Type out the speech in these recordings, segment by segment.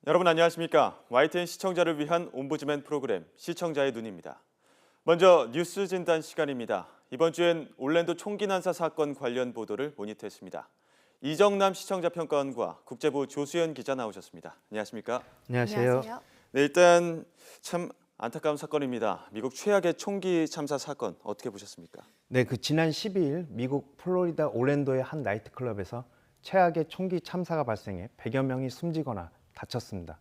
여러분 안녕하십니까? YTN 시청자를 위한 옴부즈맨 프로그램 시청자의 눈입니다. 먼저 뉴스 진단 시간입니다. 이번 주엔 올랜도 총기 난사 사건 관련 보도를 모니터했습니다. 이정남 시청자 평가원과 국제부 조수연 기자 나오셨습니다. 안녕하십니까? 안녕하세요. 네, 일단 참 안타까운 사건입니다. 미국 최악의 총기 참사 사건 어떻게 보셨습니까? 네, 지난 12일 미국 플로리다 올랜도의 한 나이트클럽에서 최악의 총기 참사가 발생해 100여 명이 숨지거나 다쳤습니다.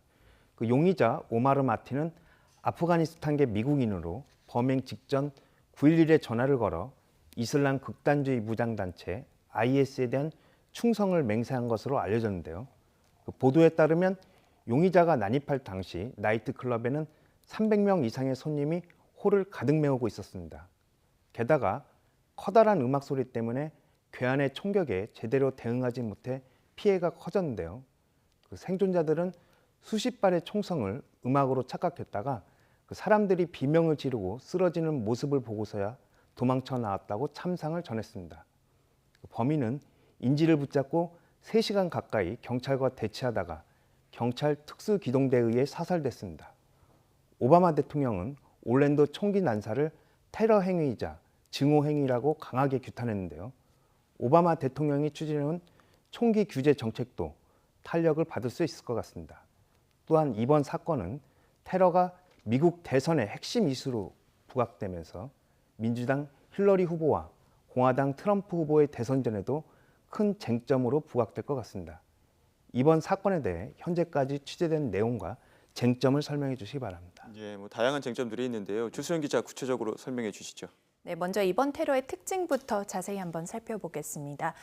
용의자 오마르 마틴은 아프가니스탄계 미국인으로 범행 직전 9.11에 전화를 걸어 이슬람 극단주의 무장단체 IS에 대한 충성을 맹세한 것으로 알려졌는데요. 보도에 따르면 용의자가 난입할 당시 나이트클럽에는 300명 이상의 손님이 홀을 가득 메우고 있었습니다. 게다가 커다란 음악 소리 때문에 괴한의 총격에 제대로 대응하지 못해 피해가 커졌는데요. 생존자들은 수십 발의 총성을 음악으로 착각했다가 사람들이 비명을 지르고 쓰러지는 모습을 보고서야 도망쳐 나왔다고 참상을 전했습니다. 범인은 인지를 붙잡고 3시간 가까이 경찰과 대치하다가 경찰 특수기동대에 의해 사살됐습니다. 오바마 대통령은 올랜도 총기 난사를 테러 행위이자 증오 행위라고 강하게 규탄했는데요. 오바마 대통령이 추진해온 총기 규제 정책도 탄력을 받을 수 있을 것 같습니다. 또한 이번 사건은 테러가 미국 대선의 핵심 이슈로 부각되면서 민주당 힐러리 후보와 공화당 트럼프 후보의 대선전에도 큰 쟁점으로 부각될 것 같습니다. 이번 사건에 대해 현재까지 취재된 내용과 쟁점을 설명해 주시기 바랍니다. 예, 다양한 쟁점들이 있는데요. 조수연 기자 구체적으로 설명해 주시죠. 네, 먼저 이번 테러의 특징부터 자세히 한번 살펴보겠습니다.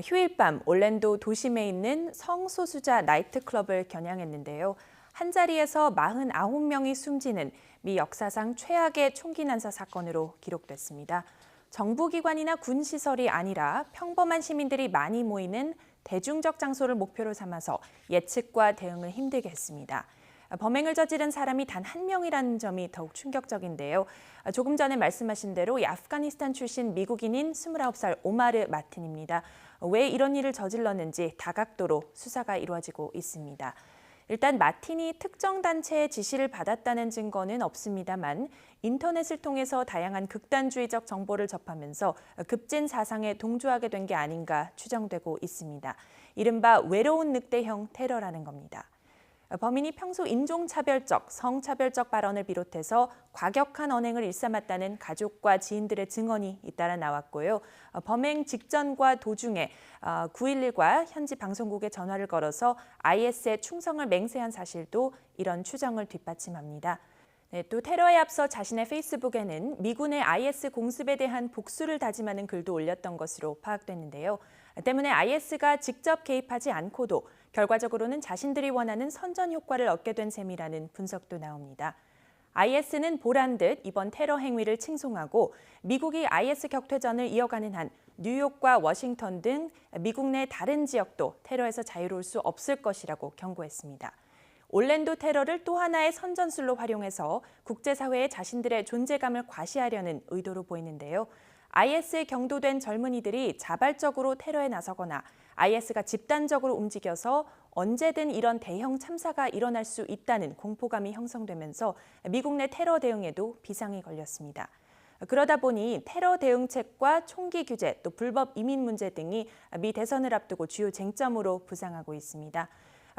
휴일 밤 올랜도 도심에 있는 성소수자 나이트클럽을 겨냥했는데요. 한 자리에서 49명이 숨지는 미 역사상 최악의 총기 난사 사건으로 기록됐습니다. 정부기관이나 군시설이 아니라 평범한 시민들이 많이 모이는 대중적 장소를 목표로 삼아서 예측과 대응을 힘들게 했습니다. 범행을 저지른 사람이 단 한 명이라는 점이 더욱 충격적인데요. 조금 전에 말씀하신 대로 아프가니스탄 출신 미국인인 29살 오마르 마틴입니다. 왜 이런 일을 저질렀는지 다각도로 수사가 이루어지고 있습니다. 일단 마틴이 특정 단체의 지시를 받았다는 증거는 없습니다만 인터넷을 통해서 다양한 극단주의적 정보를 접하면서 급진 사상에 동조하게 된 게 아닌가 추정되고 있습니다. 이른바 외로운 늑대형 테러라는 겁니다. 범인이 평소 인종차별적, 성차별적 발언을 비롯해서 과격한 언행을 일삼았다는 가족과 지인들의 증언이 잇따라 나왔고요. 범행 직전과 도중에 911과 현지 방송국에 전화를 걸어서 IS에 충성을 맹세한 사실도 이런 추정을 뒷받침합니다. 네, 또 테러에 앞서 자신의 페이스북에는 미군의 IS 공습에 대한 복수를 다짐하는 글도 올렸던 것으로 파악됐는데요. 때문에 IS가 직접 개입하지 않고도 결과적으로는 자신들이 원하는 선전 효과를 얻게 된 셈이라는 분석도 나옵니다. IS는 보란 듯 이번 테러 행위를 칭송하고 미국이 IS 격퇴전을 이어가는 한 뉴욕과 워싱턴 등 미국 내 다른 지역도 테러에서 자유로울 수 없을 것이라고 경고했습니다. 올랜도 테러를 또 하나의 선전술로 활용해서 국제사회에 자신들의 존재감을 과시하려는 의도로 보이는데요. IS에 경도된 젊은이들이 자발적으로 테러에 나서거나 IS가 집단적으로 움직여서 언제든 이런 대형 참사가 일어날 수 있다는 공포감이 형성되면서 미국 내 테러 대응에도 비상이 걸렸습니다. 그러다 보니 테러 대응책과 총기 규제, 또 불법 이민 문제 등이 미 대선을 앞두고 주요 쟁점으로 부상하고 있습니다.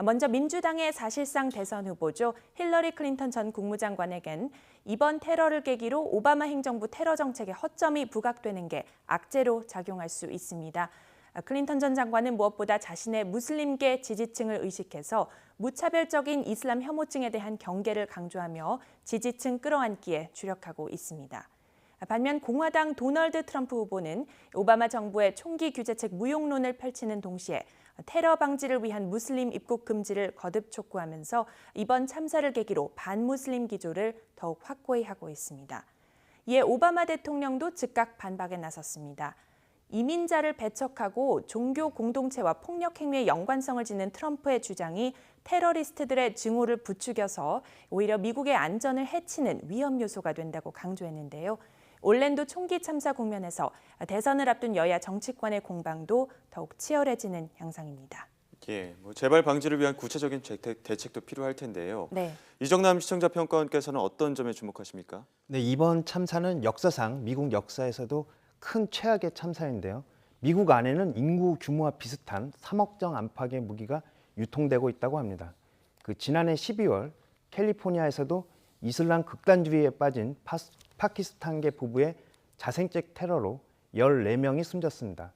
먼저 민주당의 사실상 대선 후보죠. 힐러리 클린턴 전 국무장관에겐 이번 테러를 계기로 오바마 행정부 테러 정책의 허점이 부각되는 게 악재로 작용할 수 있습니다. 클린턴 전 장관은 무엇보다 자신의 무슬림계 지지층을 의식해서 무차별적인 이슬람 혐오증에 대한 경계를 강조하며 지지층 끌어안기에 주력하고 있습니다. 반면 공화당 도널드 트럼프 후보는 오바마 정부의 총기 규제책 무용론을 펼치는 동시에 테러 방지를 위한 무슬림 입국 금지를 거듭 촉구하면서 이번 참사를 계기로 반무슬림 기조를 더욱 확고히 하고 있습니다. 이에 오바마 대통령도 즉각 반박에 나섰습니다. 이민자를 배척하고 종교 공동체와 폭력 행위의 연관성을 짓는 트럼프의 주장이 테러리스트들의 증오를 부추겨서 오히려 미국의 안전을 해치는 위험 요소가 된다고 강조했는데요. 올랜도 총기 참사 국면에서 대선을 앞둔 여야 정치권의 공방도 더욱 치열해지는 양상입니다. 예, 재발 방지를 위한 구체적인 대책도 필요할 텐데요. 네. 이정남 시청자 평가원께서는 어떤 점에 주목하십니까? 네, 이번 참사는 역사상 미국 역사에서도 큰 최악의 참사인데요. 미국 안에는 인구 규모와 비슷한 3억 정 안팎의 무기가 유통되고 있다고 합니다. 지난해 12월 캘리포니아에서도 이슬람 극단주의에 빠진 파키스탄계 부부의 자생적 테러로 14명이 숨졌습니다.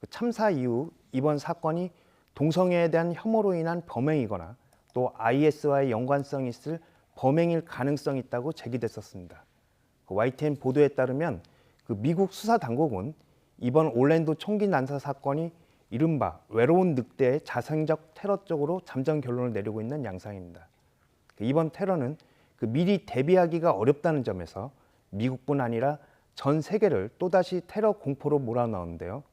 참사 이후 이번 사건이 동성애에 대한 혐오로 인한 범행이거나 또 IS와의 연관성이 있을 범행일 가능성이 있다고 제기됐었습니다. YTN 보도에 따르면 미국 수사 당국은 이번 올랜도 총기 난사 사건이 이른바 외로운 늑대의 자생적 테러 쪽으로 잠정 결론을 내리고 있는 양상입니다. 이번 테러는 미리 대비하기가 어렵다는 점에서 미국뿐 아니라 전 세계를 또다시 테러 공포로 몰아넣었는데요.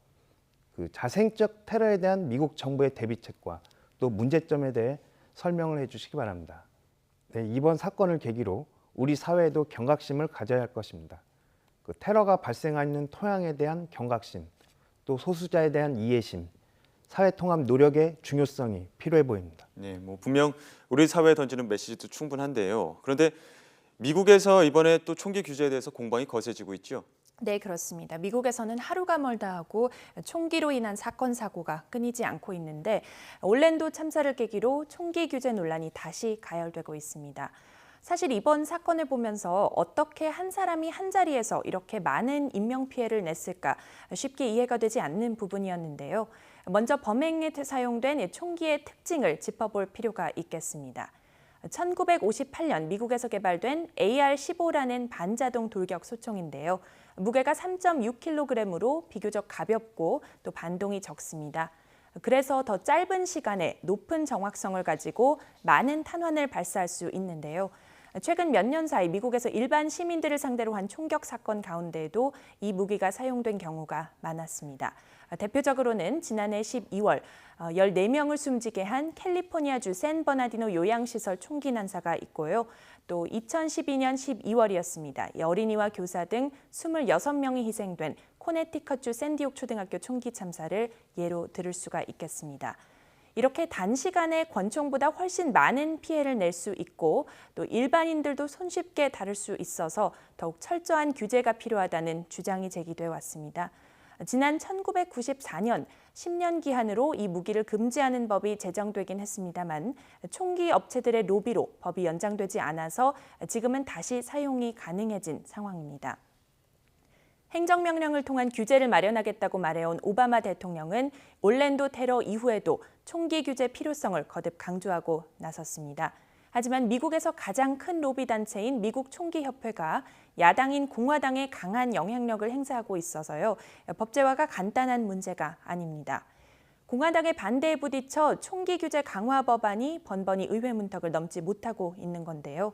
자생적 테러에 대한 미국 정부의 대비책과 또 문제점에 대해 설명을 해주시기 바랍니다. 네, 이번 사건을 계기로 우리 사회에도 경각심을 가져야 할 것입니다. 테러가 발생하는 토양에 대한 경각심, 또 소수자에 대한 이해심, 사회통합 노력의 중요성이 필요해 보입니다. 네, 분명 우리 사회에 던지는 메시지도 충분한데요. 그런데 미국에서 이번에 또 총기 규제에 대해서 공방이 거세지고 있죠. 네, 그렇습니다. 미국에서는 하루가 멀다 하고 총기로 인한 사건 사고가 끊이지 않고 있는데 올랜도 참사를 계기로 총기 규제 논란이 다시 가열되고 있습니다. 사실 이번 사건을 보면서 어떻게 한 사람이 한 자리에서 이렇게 많은 인명피해를 냈을까 쉽게 이해가 되지 않는 부분이었는데요. 먼저 범행에 사용된 총기의 특징을 짚어볼 필요가 있겠습니다. 1958년 미국에서 개발된 AR-15라는 반자동 돌격 소총인데요. 무게가 3.6kg으로 비교적 가볍고 또 반동이 적습니다. 그래서 더 짧은 시간에 높은 정확성을 가지고 많은 탄환을 발사할 수 있는데요. 최근 몇 년 사이 미국에서 일반 시민들을 상대로 한 총격 사건 가운데에도 이 무기가 사용된 경우가 많았습니다. 대표적으로는 지난해 12월 14명을 숨지게 한 캘리포니아주 샌버나디노 요양시설 총기 난사가 있고요. 또 2012년 12월이었습니다. 어린이와 교사 등 26명이 희생된 코네티컷주 샌디옥 초등학교 총기 참사를 예로 들을 수가 있겠습니다. 이렇게 단시간에 권총보다 훨씬 많은 피해를 낼 수 있고 또 일반인들도 손쉽게 다룰 수 있어서 더욱 철저한 규제가 필요하다는 주장이 제기돼 왔습니다. 지난 1994년 10년 기한으로 이 무기를 금지하는 법이 제정되긴 했습니다만 총기 업체들의 로비로 법이 연장되지 않아서 지금은 다시 사용이 가능해진 상황입니다. 행정명령을 통한 규제를 마련하겠다고 말해온 오바마 대통령은 올랜도 테러 이후에도 총기 규제 필요성을 거듭 강조하고 나섰습니다. 하지만 미국에서 가장 큰 로비 단체인 미국 총기협회가 야당인 공화당에 강한 영향력을 행사하고 있어서요. 법제화가 간단한 문제가 아닙니다. 공화당의 반대에 부딪혀 총기 규제 강화 법안이 번번이 의회 문턱을 넘지 못하고 있는 건데요.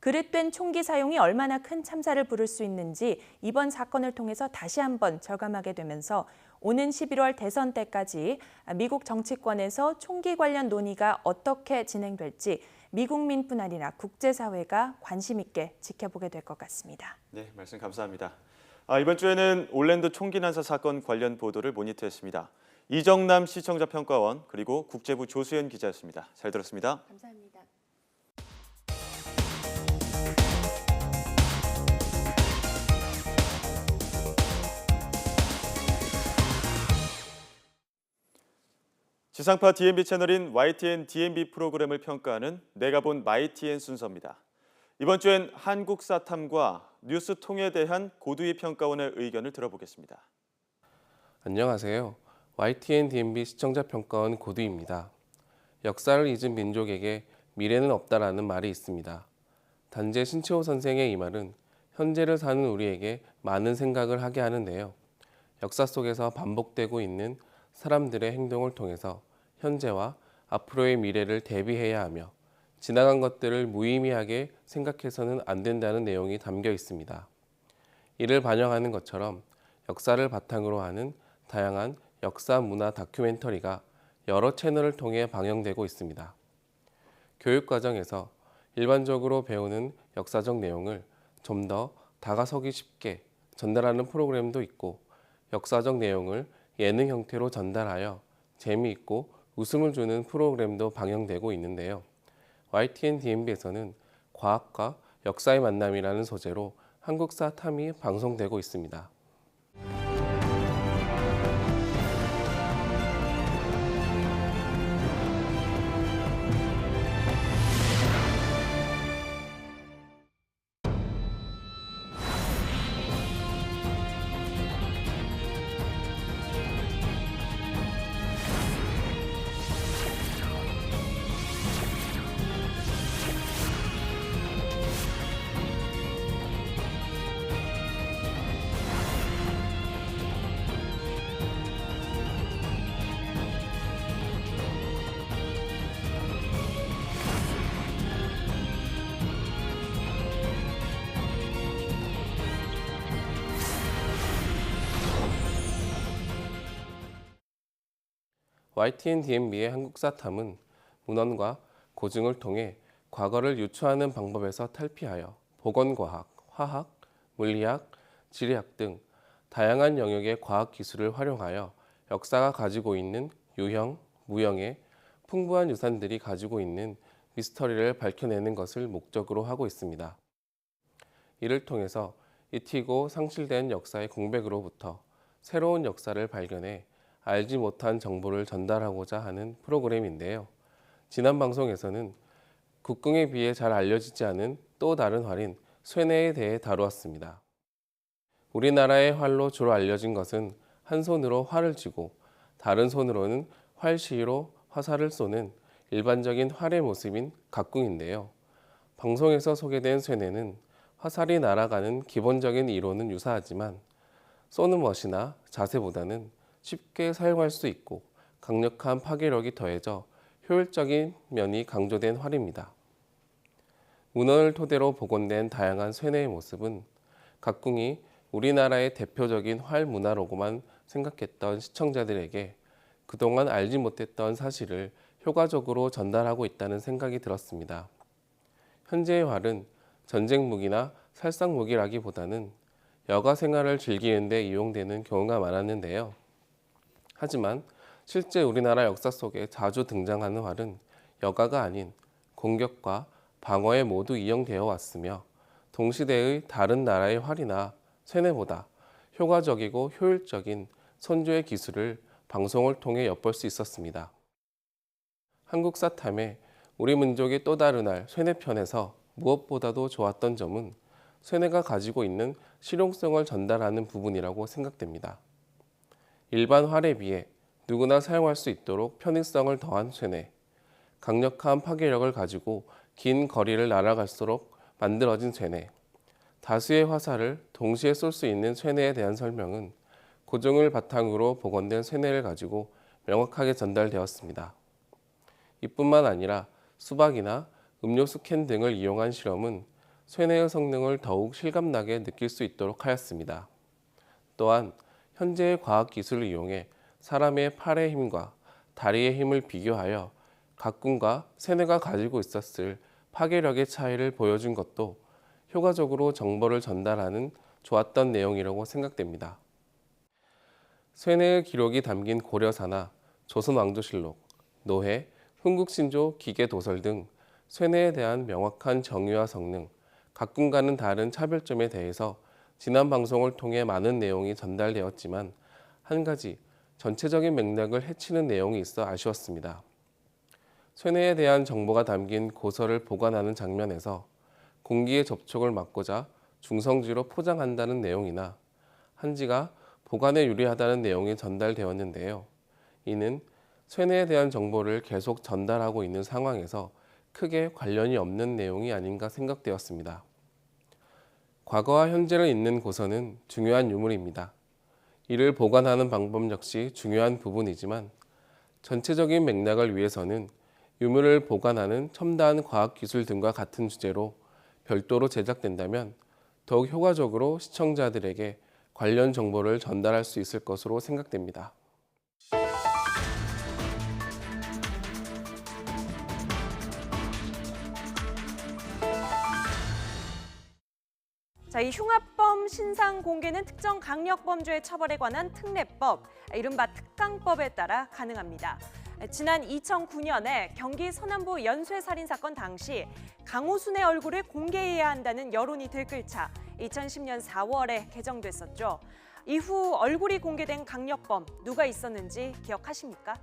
그릇된 총기 사용이 얼마나 큰 참사를 부를 수 있는지 이번 사건을 통해서 다시 한번 절감하게 되면서 오는 11월 대선 때까지 미국 정치권에서 총기 관련 논의가 어떻게 진행될지 미국민뿐 아니라 국제사회가 관심 있게 지켜보게 될 것 같습니다. 네, 말씀 감사합니다. 이번 주에는 올랜도 총기 난사 사건 관련 보도를 모니터했습니다. 이정남 시청자 평가원 그리고 국제부 조수연 기자였습니다. 잘 들었습니다. 감사합니다. 지상파 DMB 채널인 YTN DMB 프로그램을 평가하는 내가 본 마이TN 순서입니다. 이번 주엔 한국사탐과 뉴스통에 대한 고두희 평가원의 의견을 들어보겠습니다. 안녕하세요. YTN DMB 시청자 평가원 고두희입니다. 역사를 잊은 민족에게 미래는 없다라는 말이 있습니다. 단재 신채호 선생의 이 말은 현재를 사는 우리에게 많은 생각을 하게 하는데요. 역사 속에서 반복되고 있는 사람들의 행동을 통해서 현재와 앞으로의 미래를 대비해야 하며 지나간 것들을 무의미하게 생각해서는 안 된다는 내용이 담겨 있습니다. 이를 반영하는 것처럼 역사를 바탕으로 하는 다양한 역사 문화 다큐멘터리가 여러 채널을 통해 방영되고 있습니다. 교육과정에서 일반적으로 배우는 역사적 내용을 좀 더 다가서기 쉽게 전달하는 프로그램도 있고 역사적 내용을 예능 형태로 전달하여 재미있고 웃음을 주는 프로그램도 방영되고 있는데요. YTN DMB에서는 과학과 역사의 만남이라는 소재로 한국사 탐이 방송되고 있습니다. YTN DMB의 한국사 탐은 문헌과 고증을 통해 과거를 유추하는 방법에서 탈피하여 보건과학, 화학, 물리학, 지리학 등 다양한 영역의 과학 기술을 활용하여 역사가 가지고 있는 유형, 무형의 풍부한 유산들이 가지고 있는 미스터리를 밝혀내는 것을 목적으로 하고 있습니다. 이를 통해서 잊히고 상실된 역사의 공백으로부터 새로운 역사를 발견해 알지 못한 정보를 전달하고자 하는 프로그램인데요. 지난 방송에서는 국궁에 비해 잘 알려지지 않은 또 다른 활인 쇠뇌에 대해 다루었습니다. 우리나라의 활로 주로 알려진 것은 한 손으로 활을 쥐고 다른 손으로는 활 시위로 화살을 쏘는 일반적인 활의 모습인 각궁인데요. 방송에서 소개된 쇠뇌는 화살이 날아가는 기본적인 이론은 유사하지만 쏘는 멋이나 자세보다는 쉽게 사용할 수 있고 강력한 파괴력이 더해져 효율적인 면이 강조된 활입니다. 문헌을 토대로 복원된 다양한 쇠뇌의 모습은 각궁이 우리나라의 대표적인 활 문화로고만 생각했던 시청자들에게 그동안 알지 못했던 사실을 효과적으로 전달하고 있다는 생각이 들었습니다. 현재의 활은 전쟁 무기나 살상 무기라기보다는 여가 생활을 즐기는 데 이용되는 경우가 많았는데요. 하지만 실제 우리나라 역사 속에 자주 등장하는 활은 여가가 아닌 공격과 방어에 모두 이용되어 왔으며 동시대의 다른 나라의 활이나 쇠뇌보다 효과적이고 효율적인 선조의 기술을 방송을 통해 엿볼 수 있었습니다. 한국사탐의 우리 민족의 또 다른 활 쇠뇌편에서 무엇보다도 좋았던 점은 쇠뇌가 가지고 있는 실용성을 전달하는 부분이라고 생각됩니다. 일반 활에 비해 누구나 사용할 수 있도록 편의성을 더한 쇠뇌, 강력한 파괴력을 가지고 긴 거리를 날아갈수록 만들어진 쇠뇌, 다수의 화살을 동시에 쏠 수 있는 쇠뇌에 대한 설명은 고증을 바탕으로 복원된 쇠뇌를 가지고 명확하게 전달되었습니다. 이뿐만 아니라 수박이나 음료수 캔 등을 이용한 실험은 쇠뇌의 성능을 더욱 실감나게 느낄 수 있도록 하였습니다. 또한 현재의 과학기술을 이용해 사람의 팔의 힘과 다리의 힘을 비교하여 각궁과 쇠뇌가 가지고 있었을 파괴력의 차이를 보여준 것도 효과적으로 정보를 전달하는 좋았던 내용이라고 생각됩니다. 쇠뇌의 기록이 담긴 고려사나 조선왕조실록, 노회, 흥국신조 기계도설 등 쇠뇌에 대한 명확한 정의와 성능, 각궁과는 다른 차별점에 대해서 지난 방송을 통해 많은 내용이 전달되었지만 한 가지 전체적인 맥락을 해치는 내용이 있어 아쉬웠습니다. 쇠뇌에 대한 정보가 담긴 고서를 보관하는 장면에서 공기의 접촉을 막고자 중성지로 포장한다는 내용이나 한지가 보관에 유리하다는 내용이 전달되었는데요. 이는 쇠뇌에 대한 정보를 계속 전달하고 있는 상황에서 크게 관련이 없는 내용이 아닌가 생각되었습니다. 과거와 현재를 잇는 고서는 중요한 유물입니다. 이를 보관하는 방법 역시 중요한 부분이지만 전체적인 맥락을 위해서는 유물을 보관하는 첨단 과학기술 등과 같은 주제로 별도로 제작된다면 더욱 효과적으로 시청자들에게 관련 정보를 전달할 수 있을 것으로 생각됩니다. 자, 이 흉악범 신상 공개는 특정 강력범죄의 처벌에 관한 특례법, 이른바 특강법에 따라 가능합니다. 지난 2009년에 경기 서남부 연쇄 살인 사건 당시 강호순의 얼굴을 공개해야 한다는 여론이 들끓자 2010년 4월에 개정됐었죠. 이후 얼굴이 공개된 강력범 누가 있었는지 기억하십니까?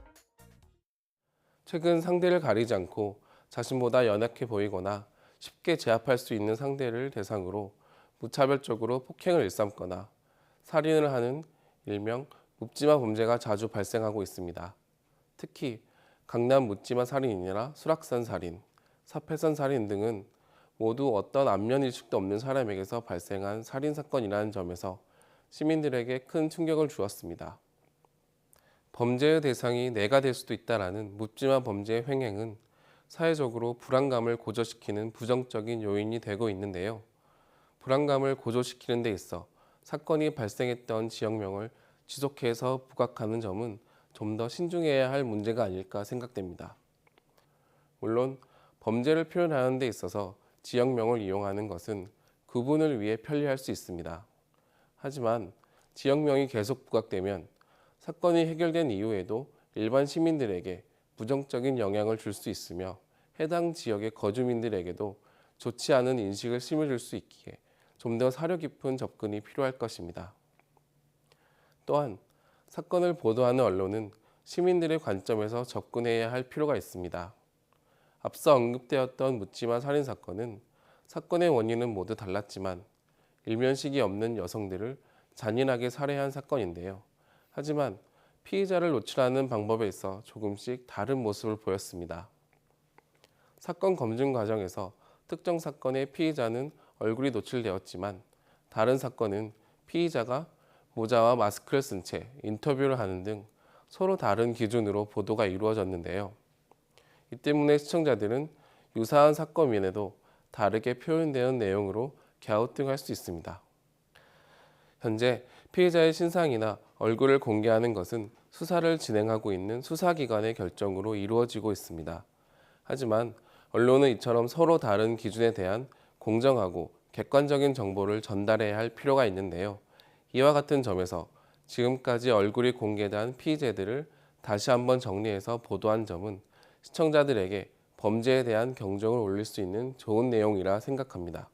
최근 상대를 가리지 않고 자신보다 연약해 보이거나 쉽게 제압할 수 있는 상대를 대상으로 무차별적으로 폭행을 일삼거나 살인을 하는 일명 묻지마 범죄가 자주 발생하고 있습니다. 특히 강남 묻지마 살인이나 수락산 살인, 사패산 살인 등은 모두 어떤 안면 일식도 없는 사람에게서 발생한 살인 사건이라는 점에서 시민들에게 큰 충격을 주었습니다. 범죄의 대상이 내가 될 수도 있다라는 묻지마 범죄의 횡행은 사회적으로 불안감을 고조시키는 부정적인 요인이 되고 있는데요. 불안감을 고조시키는 데 있어 사건이 발생했던 지역명을 지속해서 부각하는 점은 좀 더 신중해야 할 문제가 아닐까 생각됩니다. 물론 범죄를 표현하는 데 있어서 지역명을 이용하는 것은 구분을 위해 편리할 수 있습니다. 하지만 지역명이 계속 부각되면 사건이 해결된 이후에도 일반 시민들에게 부정적인 영향을 줄 수 있으며 해당 지역의 거주민들에게도 좋지 않은 인식을 심어줄 수 있기에 좀 더 사려 깊은 접근이 필요할 것입니다. 또한 사건을 보도하는 언론은 시민들의 관점에서 접근해야 할 필요가 있습니다. 앞서 언급되었던 묻지마 살인 사건은 사건의 원인은 모두 달랐지만 일면식이 없는 여성들을 잔인하게 살해한 사건인데요. 하지만 피의자를 노출하는 방법에 있어 조금씩 다른 모습을 보였습니다. 사건 검증 과정에서 특정 사건의 피의자는 얼굴이 노출되었지만 다른 사건은 피의자가 모자와 마스크를 쓴 채 인터뷰를 하는 등 서로 다른 기준으로 보도가 이루어졌는데요. 이 때문에 시청자들은 유사한 사건임에도 다르게 표현되는 내용으로 갸우뚱할 수 있습니다. 현재 피해자의 신상이나 얼굴을 공개하는 것은 수사를 진행하고 있는 수사기관의 결정으로 이루어지고 있습니다. 하지만 언론은 이처럼 서로 다른 기준에 대한 공정하고 객관적인 정보를 전달해야 할 필요가 있는데요. 이와 같은 점에서 지금까지 얼굴이 공개된 피의자들을 다시 한번 정리해서 보도한 점은 시청자들에게 범죄에 대한 경종을 울릴 수 있는 좋은 내용이라 생각합니다.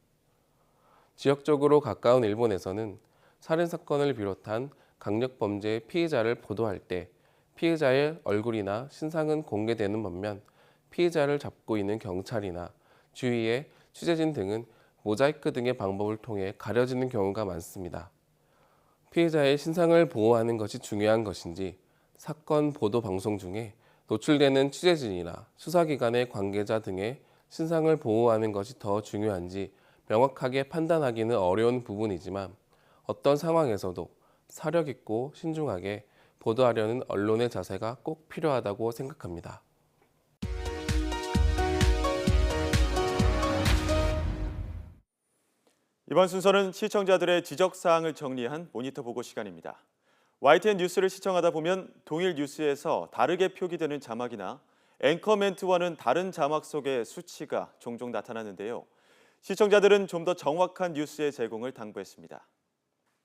지역적으로 가까운 일본에서는 살인사건을 비롯한 강력범죄의 피의자를 보도할 때 피의자의 얼굴이나 신상은 공개되는 반면 피의자를 잡고 있는 경찰이나 주위의 취재진 등은 모자이크 등의 방법을 통해 가려지는 경우가 많습니다. 피해자의 신상을 보호하는 것이 중요한 것인지 사건 보도 방송 중에 노출되는 취재진이나 수사기관의 관계자 등의 신상을 보호하는 것이 더 중요한지 명확하게 판단하기는 어려운 부분이지만 어떤 상황에서도 사려 깊고 신중하게 보도하려는 언론의 자세가 꼭 필요하다고 생각합니다. 이번 순서는 시청자들의 지적사항을 정리한 모니터 보고 시간입니다. YTN 뉴스를 시청하다 보면 동일 뉴스에서 다르게 표기되는 자막이나 앵커 멘트와는 다른 자막 속의 수치가 종종 나타나는데요. 시청자들은 좀 더 정확한 뉴스의 제공을 당부했습니다.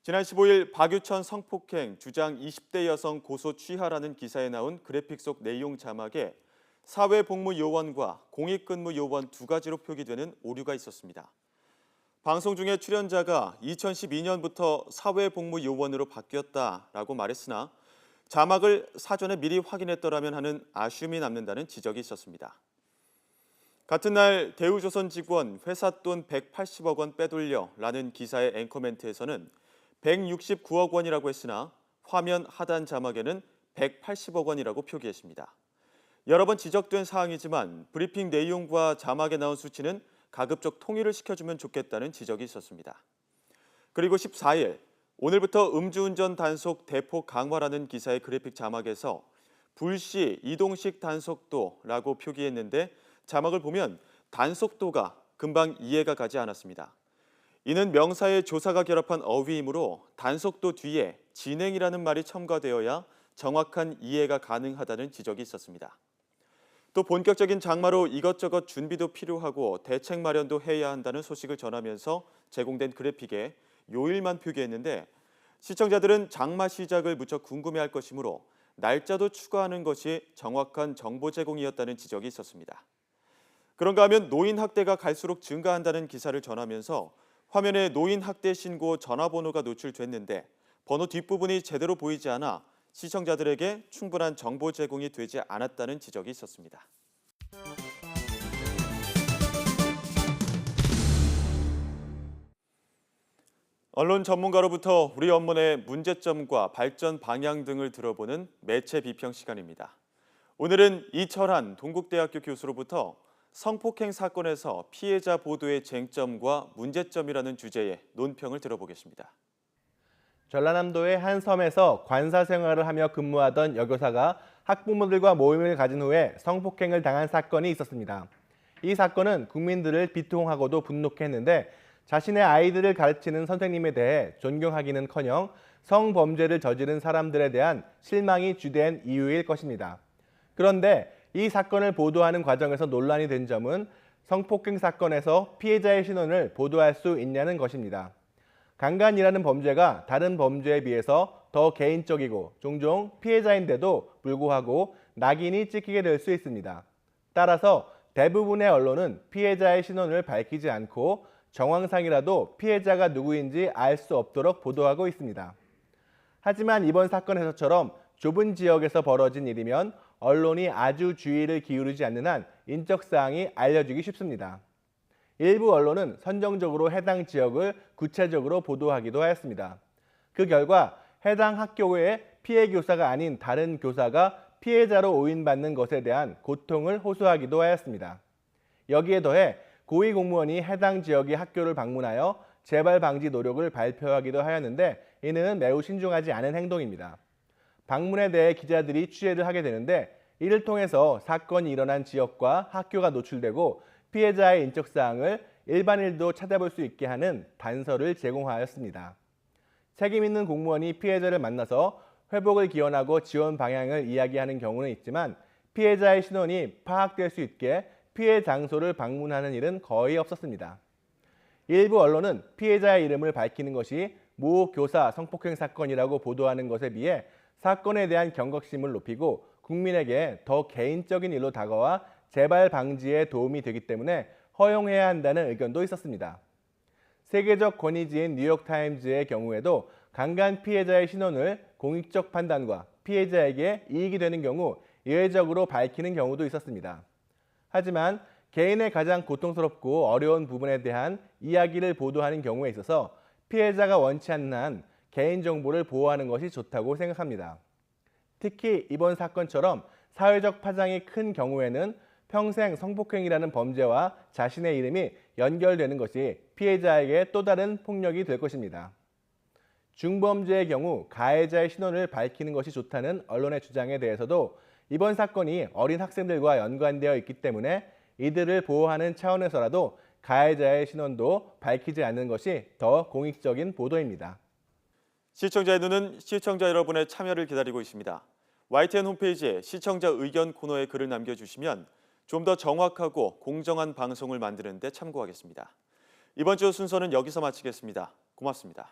지난 15일 박유천 성폭행 주장 20대 여성 고소 취하라는 기사에 나온 그래픽 속 내용 자막에 사회복무요원과 공익근무요원 두 가지로 표기되는 오류가 있었습니다. 방송 중에 출연자가 2012년부터 사회복무요원으로 바뀌었다라고 말했으나 자막을 사전에 미리 확인했더라면 하는 아쉬움이 남는다는 지적이 있었습니다. 같은 날 대우조선 직원 회사 돈 180억 원 빼돌려라는 기사의 앵커 멘트에서는 169억 원이라고 했으나 화면 하단 자막에는 180억 원이라고 표기했습니다. 여러 번 지적된 사항이지만 브리핑 내용과 자막에 나온 수치는 가급적 통일을 시켜주면 좋겠다는 지적이 있었습니다. 그리고 14일 오늘부터 음주운전 단속 대폭 강화라는 기사의 그래픽 자막에서 불시 이동식 단속도라고 표기했는데 자막을 보면 단속도가 금방 이해가 가지 않았습니다. 이는 명사의 조사가 결합한 어휘이므로 단속도 뒤에 진행이라는 말이 첨가되어야 정확한 이해가 가능하다는 지적이 있었습니다. 또 본격적인 장마로 이것저것 준비도 필요하고 대책 마련도 해야 한다는 소식을 전하면서 제공된 그래픽에 요일만 표기했는데 시청자들은 장마 시작을 무척 궁금해할 것이므로 날짜도 추가하는 것이 정확한 정보 제공이었다는 지적이 있었습니다. 그런가 하면 노인 학대가 갈수록 증가한다는 기사를 전하면서 화면에 노인 학대 신고 전화번호가 노출됐는데 번호 뒷부분이 제대로 보이지 않아 시청자들에게 충분한 정보 제공이 되지 않았다는 지적이 있었습니다. 언론 전문가로부터 우리 언론의 문제점과 발전 방향 등을 들어보는 매체 비평 시간입니다. 오늘은 이철한 동국대학교 교수로부터 성폭행 사건에서 피해자 보도의 쟁점과 문제점이라는 주제의 논평을 들어보겠습니다. 전라남도의 한 섬에서 관사 생활을 하며 근무하던 여교사가 학부모들과 모임을 가진 후에 성폭행을 당한 사건이 있었습니다. 이 사건은 국민들을 비통하고도 분노케 했는데 자신의 아이들을 가르치는 선생님에 대해 존경하기는커녕 성범죄를 저지른 사람들에 대한 실망이 주된 이유일 것입니다. 그런데 이 사건을 보도하는 과정에서 논란이 된 점은 성폭행 사건에서 피해자의 신원을 보도할 수 있냐는 것입니다. 강간이라는 범죄가 다른 범죄에 비해서 더 개인적이고 종종 피해자인데도 불구하고 낙인이 찍히게 될 수 있습니다. 따라서 대부분의 언론은 피해자의 신원을 밝히지 않고 정황상이라도 피해자가 누구인지 알 수 없도록 보도하고 있습니다. 하지만 이번 사건에서처럼 좁은 지역에서 벌어진 일이면 언론이 아주 주의를 기울이지 않는 한 인적사항이 알려지기 쉽습니다. 일부 언론은 선정적으로 해당 지역을 구체적으로 보도하기도 하였습니다. 그 결과 해당 학교의 피해 교사가 아닌 다른 교사가 피해자로 오인받는 것에 대한 고통을 호소하기도 하였습니다. 여기에 더해 고위공무원이 해당 지역의 학교를 방문하여 재발 방지 노력을 발표하기도 하였는데 이는 매우 신중하지 않은 행동입니다. 방문에 대해 기자들이 취재를 하게 되는데 이를 통해서 사건이 일어난 지역과 학교가 노출되고 피해자의 인적사항을 일반인도 찾아볼 수 있게 하는 단서를 제공하였습니다. 책임 있는 공무원이 피해자를 만나서 회복을 기원하고 지원 방향을 이야기하는 경우는 있지만 피해자의 신원이 파악될 수 있게 피해 장소를 방문하는 일은 거의 없었습니다. 일부 언론은 피해자의 이름을 밝히는 것이 모 교사 성폭행 사건이라고 보도하는 것에 비해 사건에 대한 경각심을 높이고 국민에게 더 개인적인 일로 다가와 재발 방지에 도움이 되기 때문에 허용해야 한다는 의견도 있었습니다. 세계적 권위지인 뉴욕타임즈의 경우에도 강간 피해자의 신원을 공익적 판단과 피해자에게 이익이 되는 경우 예외적으로 밝히는 경우도 있었습니다. 하지만 개인의 가장 고통스럽고 어려운 부분에 대한 이야기를 보도하는 경우에 있어서 피해자가 원치 않는 한 개인정보를 보호하는 것이 좋다고 생각합니다. 특히 이번 사건처럼 사회적 파장이 큰 경우에는 평생 성폭행이라는 범죄와 자신의 이름이 연결되는 것이 피해자에게 또 다른 폭력이 될 것입니다. 중범죄의 경우 가해자의 신원을 밝히는 것이 좋다는 언론의 주장에 대해서도 이번 사건이 어린 학생들과 연관되어 있기 때문에 이들을 보호하는 차원에서라도 가해자의 신원도 밝히지 않는 것이 더 공익적인 보도입니다. 시청자의 눈은 시청자 여러분의 참여를 기다리고 있습니다. YTN 홈페이지에 시청자 의견 코너에 글을 남겨주시면 좀 더 정확하고 공정한 방송을 만드는 데 참고하겠습니다. 이번 주 순서는 여기서 마치겠습니다. 고맙습니다.